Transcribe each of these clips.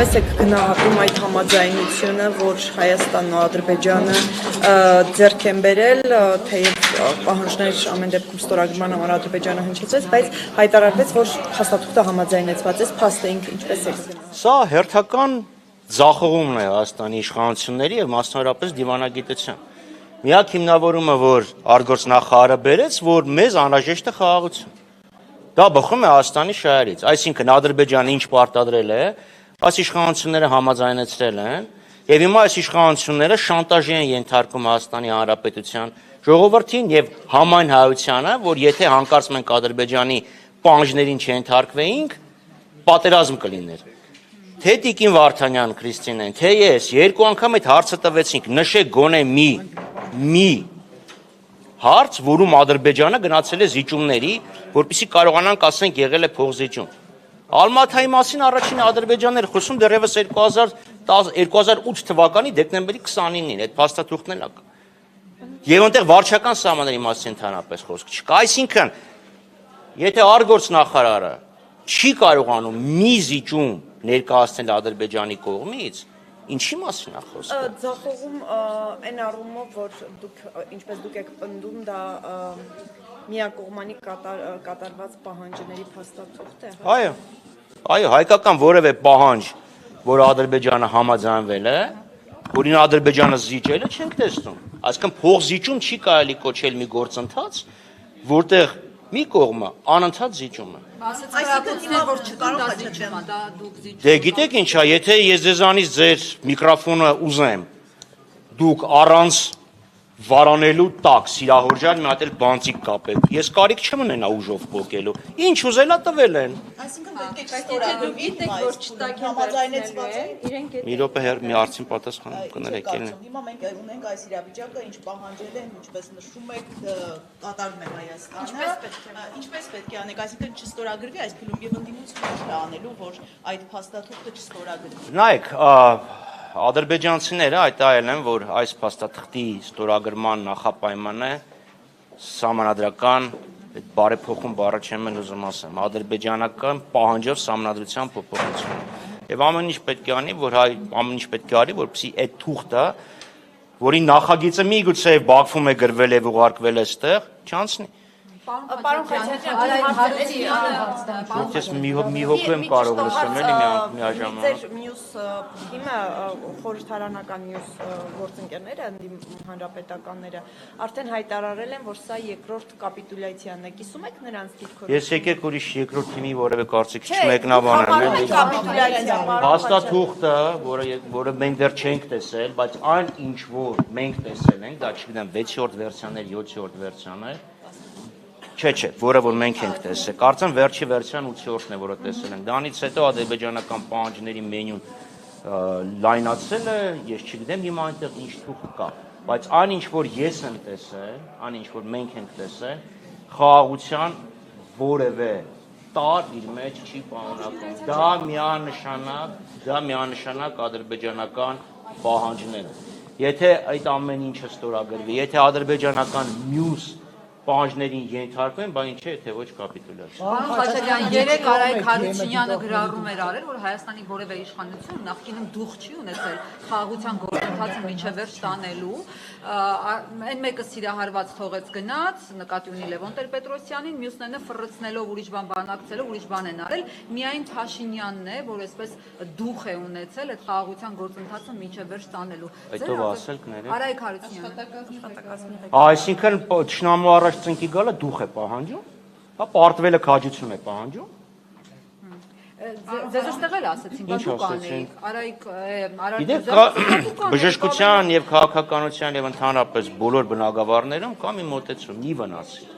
Ինչպես եք գնահատում այդ համաձայնությունը, որ Հայաստանն ու Ադրբեջանը ձեռք են բերել, թեև պահանջներ ամեն դեպքում ստորագրման համար Ադրբեջանը հնչեցրեց, բայց հայտարարվեց, որ փաստաթուղթը համաձայնեցված է, փաստը ինքը ինչպես եք գնահատում։ Սա հերթական ձախողումն է Հայաստանի իշխանությունների եւ մասնավորապես դիվանագիտության։ Միակ հիմնավորումը, որ արտգործնախարարը բերեց, որ մեզ անհրաժեշտ է խաղաղություն։ Դա բխում է Հայաստանի շահերից, այսինքն Ադրբեջանը ինչ պարտադրել է, այս իշխանությունները համաձայնեցրել են, եւ հիմա այս իշխանությունները շանտաժի են ենթարկում Հայաստանի Հանրապետության ժողովրդին եւ համայն հայությանը, որ եթե հանկարծ մենք Ադրբեջանի պահանջներին չենթարկվեինք, պատերազմ կլիներ։ Թե Տիկին Վարդանյան Քրիստինեն, թե ես երկու անգամ այդ հարցը տվեցինք, նշեք գոնե մի հարց, որում Ադրբեջանը գնացել է զիջումների, որպեսզի կարողանանք ասենք եղել է փոխզիջում։ Ալմաթայի մասին առաջին Ադրբեջանն էր խոսում դեռևս 2008 թվականի դեկտեմբերի 29-ին, այդ փաստաթուղթն էլ կա։ Եվ այնտեղ վարչական սահմանների մասին ընդհանրապես խոսք չկա, այսինքն եթե արտգործնախարարը չի կարողանում մի զիջում ներկայացնել Ադրբեջանի կողմից, ինչի մասին է խոսքը։ Ձախողում այն առումով, որ դուք ինչպես դուք եք պնդում, դա միակողմանի կատարված պահանջների փաստաթուղթ է։ Այո, հայկական որևէ պահանջ, որ Ադրբեջանը համաձայնվել է, որին Ադրբեջանը զիջել է, չենք տեսնում։ Այսինքն փոխզիջում չի կարելի կոչել մի գործընթաց, որտեղ մի կողմը անընդհատ զիջում է։ Այսինքն հիմա որ չկարող է չճեմ, դա դուք զիջում։ Դե գիտեք ինչա, եթե ես ձեզանից ձեր միկրոֆոնը ուզեմ, դուք առանց վարանելու տակ սիրահորժար մի հատ էլ բանտիկ կապեք։ Ես կարիք չեմ ունենա ուժով փոխելու։ Ինչ ուզելա տվել են։ Այսինքն պետք է ստորագրվի, որ չտակ համաձայնեցված է։ Մի րոպե մի հարցին պատասխան կներեք ելնի։ Հիմա մենք ունենք այս իրավիճակը, ինչ պահանջել են, ինչպես նշում եք, կատարվում է Հայաստանը։ Ինչպես պետք է անենք, այսինքն չստորագրվի այս փիլում եւ ընդդիմությունը չի անելու, որ այդ փաստաթուղթը չստորագրվի։ Նայեք, ադրբեջանցիները հայտարարել են, որ այս փաստաթղթի ստորագրման նախապայմանը սահմանադրական բարեփոխում բառը չեմ ուզում ասեմ, ադրբեջանական պահանջով սահմանադրության փոփոխություն։ Եվ ամեն ինչ պետք է անի, որպեսզի այդ թուղթը, որի նախագիծը միգուցե Բաքվում է գրվել եւ ուղարկվել այստեղ, չանցնի։ Պարոն Խաչատրյան, Ես մի հոգու եմ կարող լսեմ էլի միաժամանակ։ Ձեր մյուս թիմը, խորհրդարանական մյուս գործընկերները, հանրապետականները, արդեն հայտարարել են, որ սա երկրորդ կապիտուլյացիան է։ Կիսում եք նրանց դիրքորոշումը։ Ես եկեք ուրիշ երկրորդ թիմի որևէ կարծիք չմեկնաբանեմ էլի։ Փաստաթուղթը, որը մենք դեռ չենք տեսել, բայց այն ինչ որ մենք տեսել ենք, դա չգիտեմ 6-րդ վերսիան էր, 7-րդ վերսիան է։ Չէ, որը որ մենք ենք տեսել։ Կարծեմ վերջի վերսիան 8-րդն է, որը տեսել ենք։ Դրանից հետո ադրբեջանական պահանջների մենյուն լայնացել է, ես չգիտեմ հիմա այնտեղ ինչ թուղթ կա, բայց այն ինչ որ ես եմ տեսել, այն ինչ որ մենք ենք տեսել, խաղաղության որևէ տար իր մեջ չի պարունակում։ Դա միանշանակ ադրբեջանական պահանջներ են։ Եթե այդ ամեն ինչը ստորագրվի, եթե ադրբեջանական մյուս պահանջներին ենթարկվեն, բա ինչ է, թե ոչ կապիտուլյացիա։ Պարոն Խաչատրյան, երեք Արայք Հարությունյանը գրառում էր արել, որ Հայաստանի որևէ իշխանություն նախկինում դուխ չի ունեցել խաղաղության գործընթացը միջևերջ տանելու, այն մեկը սիրահարված թողեց գնաց, նկատի ունի Լևոն Տեր-Պետրոսյանին, մյուսն է ֆռռցնելով ուրիշ բան բանակցելով, ուրիշ բան են արել, միայն Փաշինյանն է, որ այսպես դուխ է ունեցել այդ խաղաղության գործընթացը միջևերջ տանելու։ Այդով ասել կներեք։ Արայք Հարությունյանը։ Այսինքն ճշնամու առաջ ծնկի գալը դուխ է պահանջում, հա պարտվելը քաջություն է պահանջում։ Ձեզ այստեղ էլ ասեցին, բա դուք անեիք, Գիտեք, բժշկության եւ քաղաքականության եւ ընդհանրապես բոլոր բնագավառներում կա մի մոտեցում՝ մի վնասի։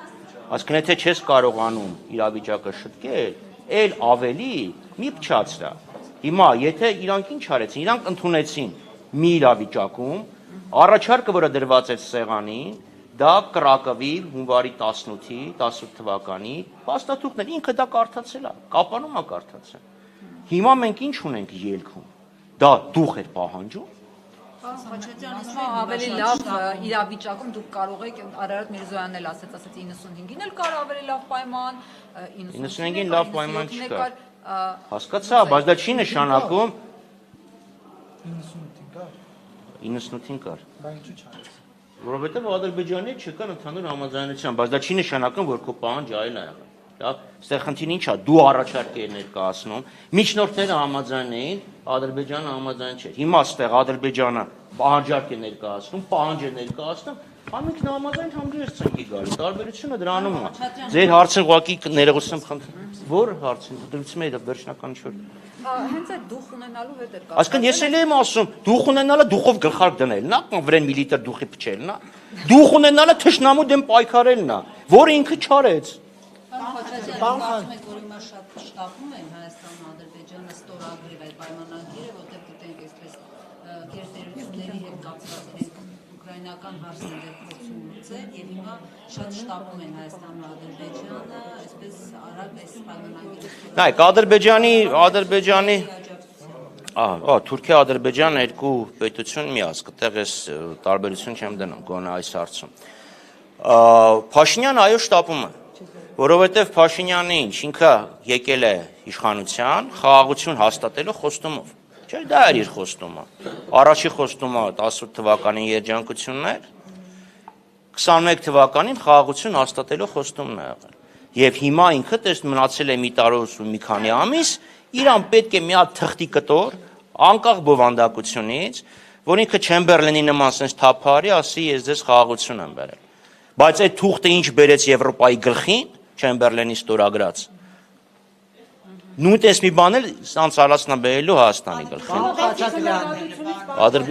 Այսինքն եթե չես կարողանում իրավիճակը շտկել, ել ավելի մի փչացրա։ Հիմա եթե իրանք ինչ արեցին, իրանք ընդունեցին մի իրավիճակում առաջարկը, որը դրված էր սեղանին, դա կրակվի հունվարի 18 թվականի փաստաթուղթներ, ինքը դա կարդացել է, կապանում է կարդացել։ Հիմա մենք ինչ ունենք ելքում։ Դա դուխ էր պահանջում։ Ավելի լավ իրավիճակում դուք կարող եք Արարատ Միրզոյանն էլ ասեց 95-ին էլ կար ավելի լավ պայման, 95-ին լավ պայման չկար։ Հասկացա, բայց դա չի նշանակում 98-ին կար։ Բայց ինչու՞ չարեց։ Որովհետև Ադրբեջանի չկան ընդհանուր համաձայնության, բայց դա չի նշանակում, որ քո պահանջը այլ է եղել։ Լավ, այստեղ խնդիրը ի՞նչ է, դու առաջարկ ես ներկայացնում, միջնորդները համաձայն էին, Ադրբեջանը համաձայն չէր։ Հիմա այստեղ Ադրբեջանը պահանջարկ է ներկայացնում, պահանջ է ներկայացնում, ամենքն համաձայն համբերես ցնկի գալի։ Տարբերությունը դրանում է։ Ձեր հարցը ուղղակի ներողություն խնդրեմ։ Որ հարցին դրությունն է վերջնական ինչ-որ։ Հենց այդ դուխ ունենալու հետ էր Այսինքն ես էլ եմ ասում, դուխ ունենալը դուխով գլխարկ դնելն է, կամ վրան մի լիտր դուխի փչելն է։ Դուխ ունենալը թշնամու դեմ պայքարելն է, որը ինքը չարեց։ Պարոն Խաչատրյան, որ հիմա շատ շտապում են Հայաստանը, Ադրբեջանը ստորագրել այդ պայմանագիրը, որտեղ գիտենք այսպես գերտերությունների հետ կապված իրենք ուկրաինական հարցեր փորձում լուծել եւ հիմա շատ շտապում են Հայաստանը, Ադրբեջանը, այսպես արագ այս պայմանագիրը։ Նայեք, Ադրբեջանի Թուրքիա-Ադրբեջան երկու պետություն միասկ, այդտեղ ես տարբերություն չեմ դնում, գոնե այս հարցում։ Փաշինյանը այո շտապում է, որովհետև Փաշինյանը ինքը եկել է իշխանության խաղաղություն հաստատելու խոստումով։ Չէ, դա էր իր խոստումը։ Առաջի խոստումը 18 թվականին երջանկություններ, 21 թվականին խաղաղություն հաստատելու խոստումն է եղել։ Եվ հիմա ինքը մնացել է մի տարուց ու մի քանի ամիս, իրան պետք է մի հատ թղթի կտոր, անկախ բովանդակությունից, որ ինքը Չեմբերլենի նման sense թափարի, ասի ես ձեզ խաղաղություն եմ բերել։ Բայց այդ թուղթը ինչ բերեց Եվրոպայի գլխին, Չեմբերլենի ստորագրած։ Նույնպես մի բան էլ սանցալացնա բերելու Հայաստանի գլխին։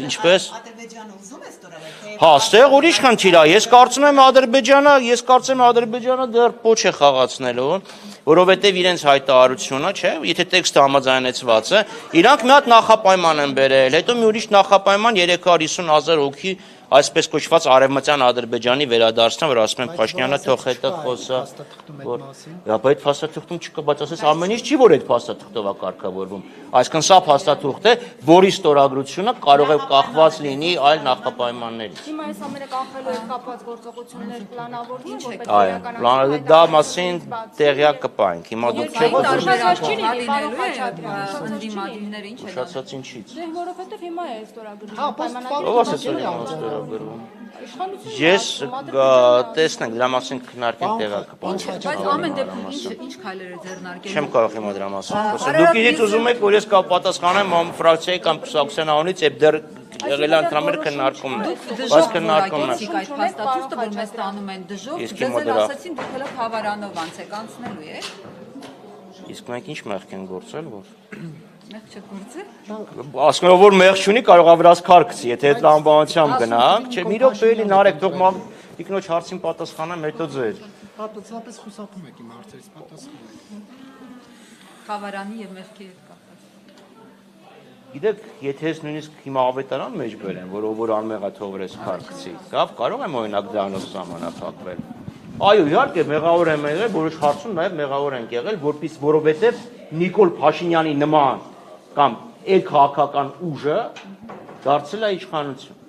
Ինչպես։ Ադրբեջանը ուզում է ստորագրել։ Հա, ստեղ ուրիշ խնդիր է։ Ես կարծում եմ Ադրբեջանը դեռ փոչ է խաղացնելու, որովհետև իրենց հայտարարությունը, չէ, եթե տեքստը համաձայնեցված է, իրանք մի հատ նախապայման են բերել, հետո մի ուրիշ նախապայման 350,000 հոգի այսպես կոչված արևմտյան Ադրբեջանի վերադարձան, որ ասում են Փաշինյանը թող հետը խոսա, որ բայց այդ փաստաթղթում չկա, բայց ասես ամեն ինչ չի, որ այդ փաստաթղթով է կարգավորվում։ Այսինքն սա փաստաթուղթ է, որի ստորագրությունը կարող է կախված լինի այլ նախապայմաններից։ Հիմա այս ամենը կանխելու հետ կապված գործողություններ պլանավորվում, որպես Այո, դա մասին տեղյակ կպայենք։ Հիմա դուք չեք ընդդիմադիրները ինչ է ուշացած ինչից։ Դե որովհետև հիմա է ստորագրվում Ով ասաց որ ստորագրվում։ Ես տեսնենք դրա մասին քննարկենք տեղակ կպայենք։ Բայց ամեն դեպքում ինչ քայլեր է ձեռնարկել։ Չեմ կարող հիմա դրա մասին խոսել։ Դուք ինձ ուզում եք, որ ես կապատասխանեմ ամ ֆրակցիայի կամ կուսակցության անունից, եւ դեռ եղել է ընդհանուր քննարկումն է։ Բայց քննարկումն է։ Այդ փաստաթուղթը, որ մեզ տանում են դժոխք, դեզ էլ ասացին դուք հələ Խավարանով անց եք անցնելու եք։ Իսկ մենք ինչ մեղք են գործել, որ Մեղք չեք գործել։ ասում որ մեղք չունի, կարող է վրաս քարկցի, եթե այդ լամբանությամբ գնանք, չէ, մի րոպե էլի նարեք, թող ինքնոջ հարցին պատասխանեմ, հետո ձեր։ Պարզապես խուսափում եք իմ հարցերից պատասխանել։ Խավարանի եւ մեղքի հետ կապված։ Գիտեք, եթե ես նույնիսկ հիմա ավետարան մեջ բերեմ, որ անմեղա թող վրաս քարկցի, կարող եմ օրինակ դրանով սահմանափակվել։ Այո, իհարկե, մեղավոր եմ եղել, որոշ հարցում նաև մեղավոր ենք եղել, որովհետև Նիկոլ Փաշինյանի նման կամ այլ քաղաքական ուժը դարձել է իշխանություն։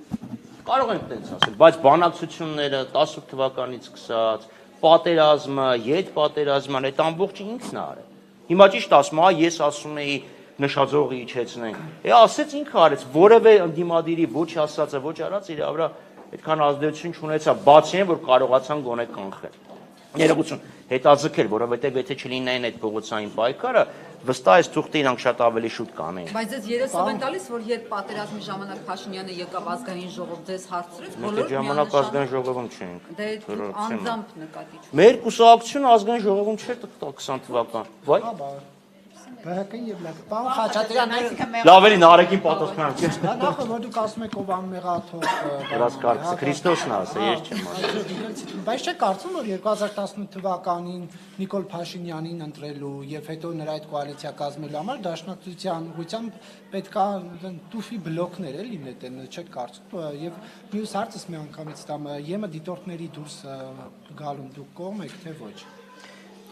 Կարող ենք տենց ասել, բայց բանակցությունները 18 թվականից սկսած, պատերազմը, յետպատերազմը, այդ ամբողջը ինքն է արել։ Հիմա ճիշտ ասում, ես ասում էի նշաձողը իջեցնենք։ Ասեց ինքը արեց, որևէ ընդդիմադիրի ոչ ասածը, ոչ արած իր վրա այդքան ազդեցություն չունեցավ, բացի այն, որ կարողացան գոնե կանխել։ Ներողություն, հետաձգել, որովհետև եթե չլինեին այդ փողոցային պայքարը, վստահ ես թուղթը իրանք շատ ավելի շուտ կանեին։ Բայց ես երեսով եմ տալիս, որ երբ պատերազմի ժամանակ Փաշինյանը եկավ ազգային ժողով դες հարցրեց, բոլորը ժամանակ ազգային ժողովում չենք։ Դե անձամբ նկատի չունի։ Մեր կուսակցությունը ազգային ժողովում չէր 20 թվական։ Վայ։ ԲՀԿ-ին եւ ԼԿ-ին։ Պարոն Խաչատրյան, Լավ էլի նարեկին պատասխանեմ։ նախ որ դուք ասում եք ով անմեղա թող Վրաս քարկցը Քրիստոսն է ասել, ես չեմ ասել։ Բայց չէ կարծում որ 2018 թվականին Նիկոլ Փաշինյանին ընտրելու եւ հետո նրա այդ կոալիցիա կազմելու համար դաշնակցության ուղղությամբ պետքա տուֆի բլոկներ էլի նետեն, չեք կարծում եւ մյուս հարցս մի անգամից տամ ԵՄ դիտորդների դուրս գալուն դուք կողմ եք թե ոչ։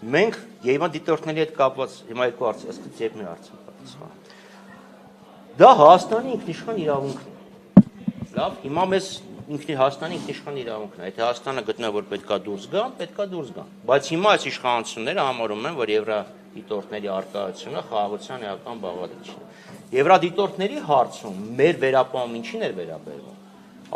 Մենք հիմա դիտորդների հետ կապված հիմա երկու հարց, ըստ եւ մի հարց պատասխան։ Դա Հայաստանի ինքնիշխան իրավունքն է։ Լավ, հիմա մեզ Հայաստանի ինքնիշխան իրավունքն է։ Եթե Հայաստանը գտնա որ պետքա դուրս գան, բայց հիմա այս իշխանությունները համարում են, որ Եվրադիտորդների արկայությունը խաղաղության էական բաղադրիչն է։ Եվրադիտորդների հարցում մեր վերապահում ինչին էր վերաբերվում։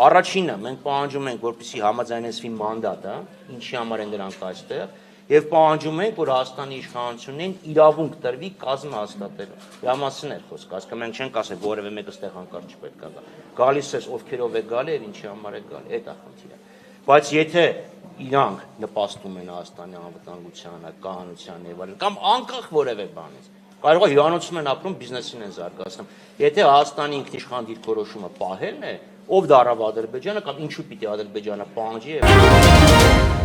Առաջինը մենք պահանջում ենք, որպեսզի համաձայնեցվի մանդատը, ինչի համար են դրանք այստեղ, եւ պահանջում ենք, որ Հայաստանի իշխանություններին իրավունք տրվի կազմը հաստատելու։ Դրա մասին էր խոսքը, ասկա մենք չենք ասել որևէ մեկը ստեղ հանկարծ չպետք է գա։ Գալիս ես ովքերով է գալի եւ ինչի համար է գալի, այդ է խնդիրը։ Բայց եթե իրանք նպաստում են Հայաստանի անվտանգությանը, կայունությանը եւ այլն, կամ անկախ որևէ բանից, կարող է հյուրանոցում են ապրում, բիզնեսին են զարգացնում։ Եթե Հայաստանի ինքնիշխան դիրքորոշումը պահելն է, ով դարավ Ադրբեջանը կամ ինչու պիտի Ադրբեջանը պահանջի եւ